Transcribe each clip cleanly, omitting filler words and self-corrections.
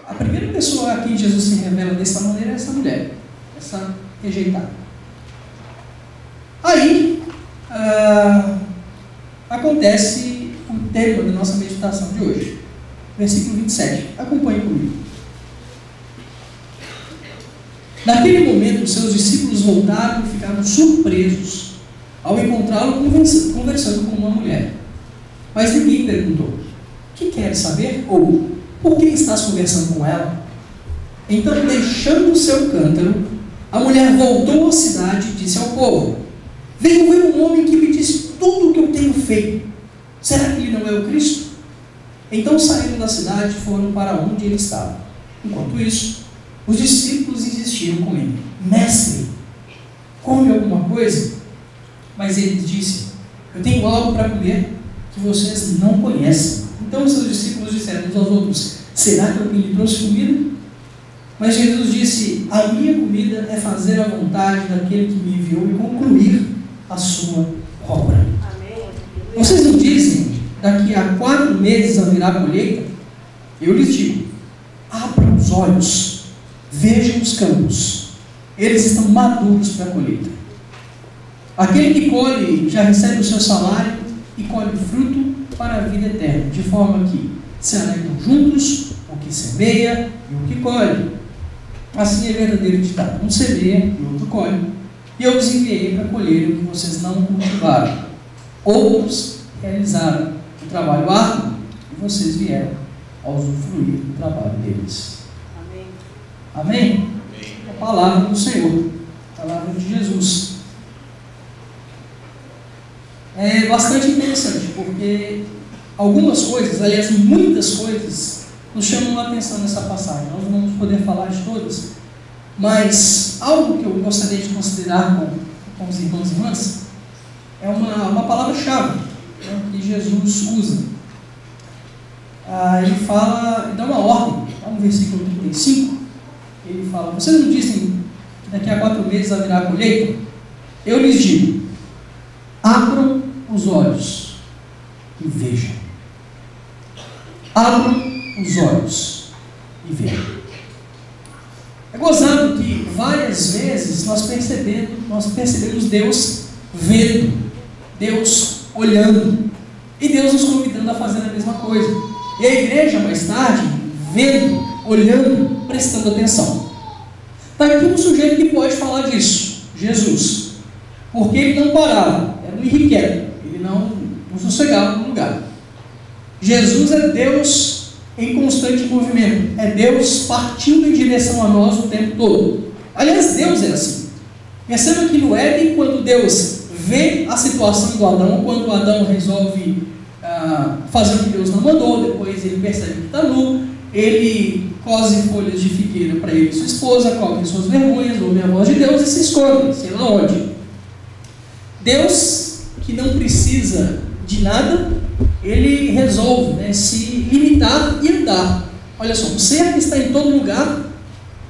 A primeira pessoa a quem Jesus se revela dessa maneira é essa mulher, essa rejeitada. Aí, acontece o tema da nossa meditação de hoje. Versículo 27. Acompanhe comigo. Naquele momento, os seus discípulos voltaram e ficaram surpresos ao encontrá-lo conversando com uma mulher. Mas ninguém perguntou: que queres saber? Ou por que estás conversando com ela? Então, deixando o seu cântaro, a mulher voltou à cidade e disse ao povo: venho ver um homem que me disse tudo o que eu tenho feito. Será que ele não é o Cristo? Então saíram da cidade e foram para onde ele estava. Enquanto isso, os discípulos insistiram com ele: mestre, come alguma coisa? Mas ele disse: eu tenho algo para comer que vocês não conhecem. Então os seus discípulos disseram uns aos outros: será que alguém lhe trouxe comida? Mas Jesus disse: a minha comida é fazer a vontade daquele que me enviou e concluir a sua obra. Amém. Vocês não dizem, daqui a 4 meses haverá colheita? Eu lhes digo: abram os olhos, vejam os campos, eles estão maduros para a colheita. Aquele que colhe já recebe o seu salário e colhe fruto para a vida eterna, de forma que se alegram juntos o que semeia e o que colhe. Assim é verdadeiro ditado: um semeia e outro colhe. E eu os enviei para colher o que vocês não cultivaram. Outros realizaram o trabalho árduo e vocês vieram a usufruir do trabalho deles. Amém? Amém? Amém. A palavra do Senhor, a palavra de Jesus. É bastante interessante, porque algumas coisas, aliás, muitas coisas, nos chamam a atenção nessa passagem. Nós não vamos poder falar de todas, mas algo que eu gostaria de considerar com os irmãos e irmãs é uma palavra-chave, né, que Jesus usa. Ele fala, dá uma ordem, lá no versículo 35, ele fala: vocês não dizem que daqui a 4 meses haverá colheita? Eu lhes digo: abram os olhos e vejam. Abram os olhos e vejam. É gozado que várias vezes nós percebemos Deus vendo, Deus olhando, e Deus nos convidando a fazer a mesma coisa. E a igreja, mais tarde, vendo, olhando, prestando atenção. Está aqui um sujeito que pode falar disso: Jesus. Porque ele não parava, era um irrequieto, ele não sossegava no lugar. Jesus é Deus em constante movimento, é Deus partindo em direção a nós o tempo todo. Aliás, Deus é assim. Perceba que no Éden, quando Deus vê a situação do Adão, quando Adão resolve fazer o que Deus não mandou, depois ele percebe que está nu, ele cose folhas de figueira para ele e sua esposa, cobre suas vergonhas, ouve a voz de Deus e se esconde, sei lá onde. Deus, que não precisa de nada, ele resolve, se limitar e andar. Olha só, o ser que está em todo lugar,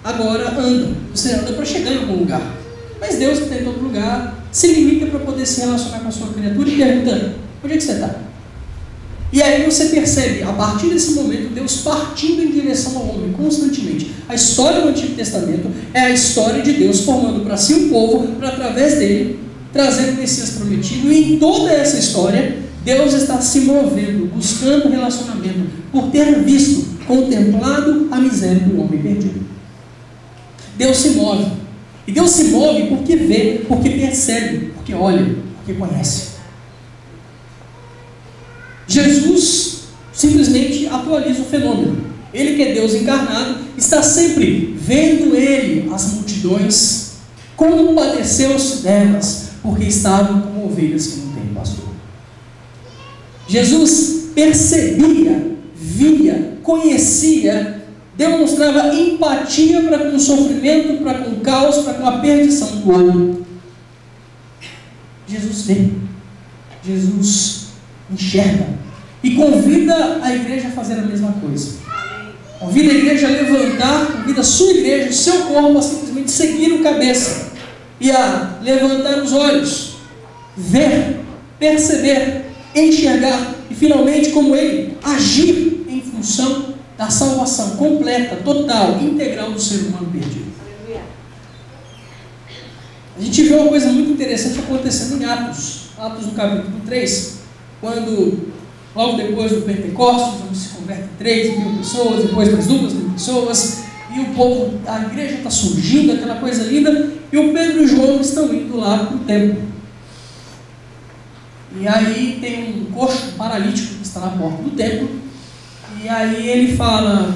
agora anda. Você anda para chegar em algum lugar. Mas Deus que está em todo lugar, se limita para poder se relacionar com a sua criatura e pergunta: onde é que você está? E aí você percebe, a partir desse momento, Deus partindo em direção ao homem, constantemente. A história do Antigo Testamento é a história de Deus formando para si um povo, para através dele trazer o Messias prometido. E em toda essa história, Deus está se movendo, buscando relacionamento, por ter visto, contemplado a miséria do homem perdido. Deus se move. E Deus se move porque vê, porque percebe, porque olha, porque conhece. Jesus simplesmente atualiza o fenômeno. Ele, que é Deus encarnado, está sempre vendo ele, as multidões, compadeceu-se delas, porque estavam como ovelhas que não têm pastor. Jesus percebia, via, conhecia, demonstrava empatia para com o sofrimento, para com o caos, para com a perdição do homem. Jesus vê, Jesus enxerga e convida a igreja a fazer a mesma coisa. Convida a igreja a levantar, convida a sua igreja, o seu corpo a simplesmente seguir o cabeça e a levantar os olhos, ver, perceber, enxergar e finalmente, como ele, agir em função da salvação completa, total, integral do ser humano perdido. A gente vê uma coisa muito interessante acontecendo em Atos no capítulo 3, quando, logo depois do Pentecostes, onde se convertem 3.000 pessoas, depois mais 2.000 pessoas, e o povo, a igreja está surgindo, aquela coisa linda, e o Pedro e o João estão indo lá para o templo. E aí tem um coxo paralítico que está na porta do templo, e aí ele fala,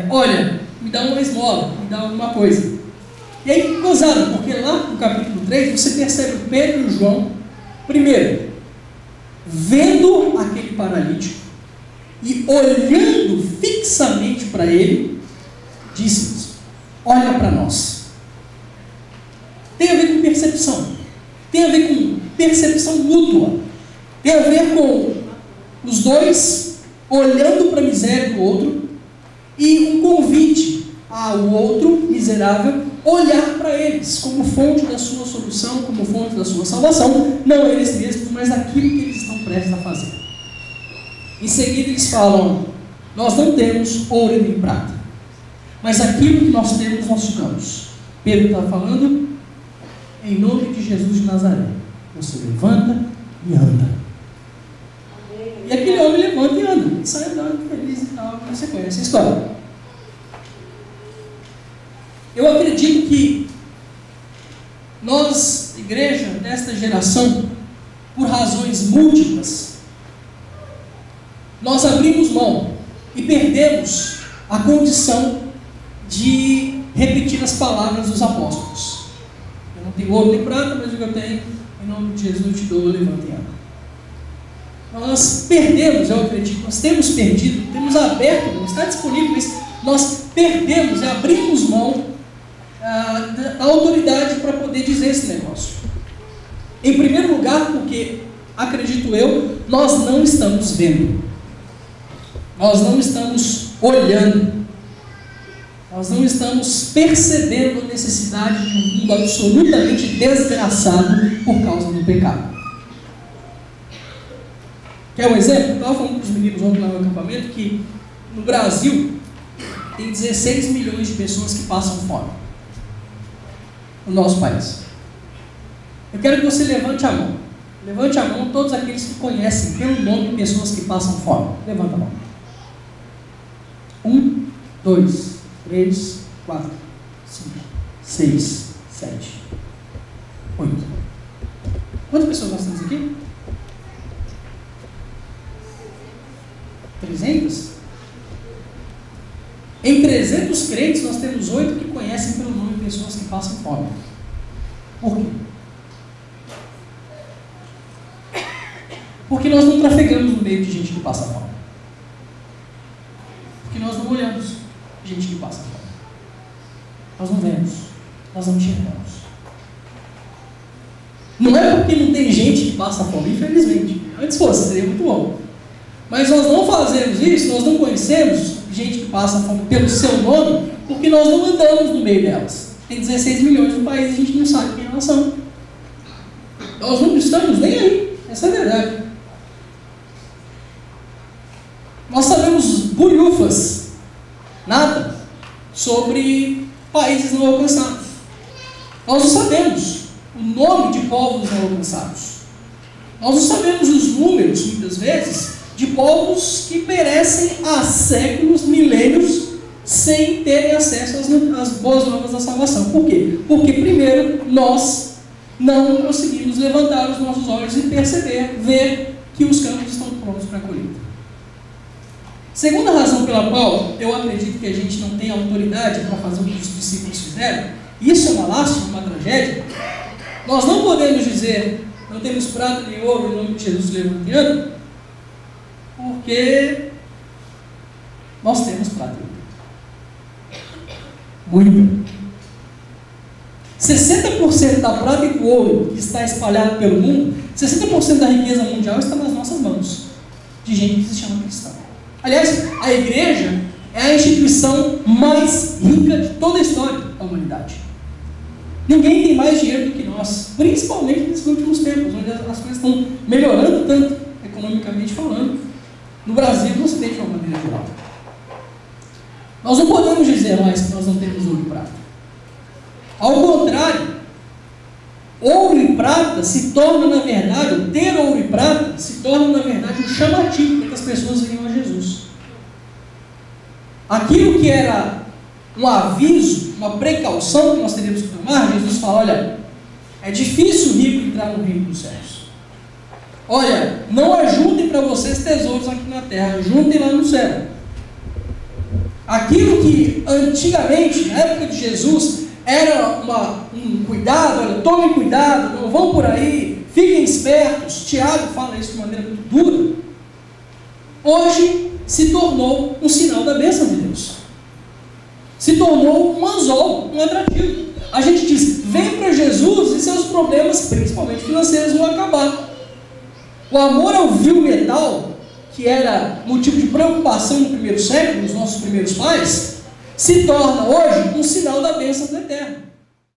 olha, me dá uma esmola, me dá alguma coisa. E aí, gozado, porque lá no capítulo 3, você percebe o Pedro e o João, primeiro, vendo aquele paralítico, e olhando fixamente para ele, disse-lhes, olha para nós. Tem a ver com percepção, tem a ver com percepção mútua, tem a ver com os dois olhando para a miséria do outro e um convite ao outro miserável olhar para eles como fonte da sua solução, como fonte da sua salvação, não eles mesmos, mas aquilo que eles estão prestes a fazer. Em seguida eles falam, nós não temos ouro nem prata, mas aquilo que nós temos nós damos. Pedro está falando, em nome de Jesus de Nazaré, você levanta e anda. E aquele homem levanta e anda, e sai andando feliz e tal, você conhece a história. Eu acredito que nós, igreja desta geração, por razões múltiplas, nós abrimos mão e perdemos a condição de repetir as palavras dos apóstolos. Eu não tenho ouro nem prata, mas o que eu tenho, em nome de Jesus eu te dou, levanta e anda. Nós perdemos, eu acredito, nós temos perdido, temos aberto, não está disponível, mas nós perdemos e abrimos mão da autoridade para poder dizer esse negócio. Em primeiro lugar, porque, acredito eu, nós não estamos vendo, nós não estamos olhando, nós não estamos percebendo a necessidade de um mundo absolutamente desgraçado por causa do pecado. Quer um exemplo? Eu estava falando para os meninos ontem lá no acampamento que no Brasil tem 16 milhões de pessoas que passam fome no nosso país. Eu quero que você levante a mão. Levante a mão todos aqueles que conhecem pelo nome pessoas que passam fome. Levanta a mão. 1, 2, 3, 4, 5, 6, 7, 8. Quantas pessoas nós temos aqui? 300? Em 300 crentes, nós temos 8 que conhecem pelo nome pessoas que passam fome. Por quê? Porque nós não trafegamos no meio de gente que passa fome. Porque nós não olhamos gente que passa fome. Nós não vemos. Nós não enxergamos. Não é porque não tem gente que passa fome, infelizmente. Antes fosse, seria muito bom. Mas nós não fazemos isso, nós não conhecemos gente que passa fome pelo seu nome, porque nós não andamos no meio delas. Tem 16 milhões no país e a gente não sabe quem elas são. Nós não estamos nem aí. Essa é a verdade. Nós sabemos bulhufas, nada, sobre países não alcançados. Nós não sabemos o nome de povos não alcançados. Nós não sabemos os números, muitas vezes, de povos que perecem há séculos, milênios, sem terem acesso às boas novas da salvação. Por quê? Porque, primeiro, nós não conseguimos levantar os nossos olhos e perceber, ver que os campos estão prontos para a colheita. Segunda razão pela qual eu acredito que a gente não tem autoridade para fazer o que os discípulos fizeram, isso é uma lástima, uma tragédia. Nós não podemos dizer, não temos prata nem ouro, em nome de Jesus levantando, porque nós temos prata e ouro. Muito. 60% da prata e do ouro que está espalhado pelo mundo, 60% da riqueza mundial está nas nossas mãos, de gente que se chama cristã. Aliás, a igreja é a instituição mais rica de toda a história da humanidade. Ninguém tem mais dinheiro do que nós, principalmente nesses últimos tempos, onde as coisas estão melhorando tanto, economicamente falando. No Brasil, não se tem de uma maneira geral. Nós não podemos dizer mais que nós não temos ouro e prata. Ao contrário, ouro e prata se torna, na verdade, ter ouro e prata se torna, na verdade, um chamativo para que as pessoas venham a Jesus. Aquilo que era um aviso, uma precaução que nós teríamos que tomar, Jesus fala: olha, é difícil o rico entrar no reino dos céus. Olha, não ajuntem para vocês tesouros aqui na terra, juntem lá no céu. Aquilo que antigamente, na época de Jesus, era um cuidado, olha, tomem cuidado, não vão por aí, fiquem espertos. Tiago fala isso de maneira muito dura. Hoje se tornou um sinal da bênção de Deus. Se tornou um anzol, um atrativo. A gente diz: vem para Jesus e seus problemas, principalmente financeiros, vão acabar. O amor ao vil metal, que era motivo de preocupação no primeiro século, nos nossos primeiros pais, se torna hoje um sinal da bênção do Eterno.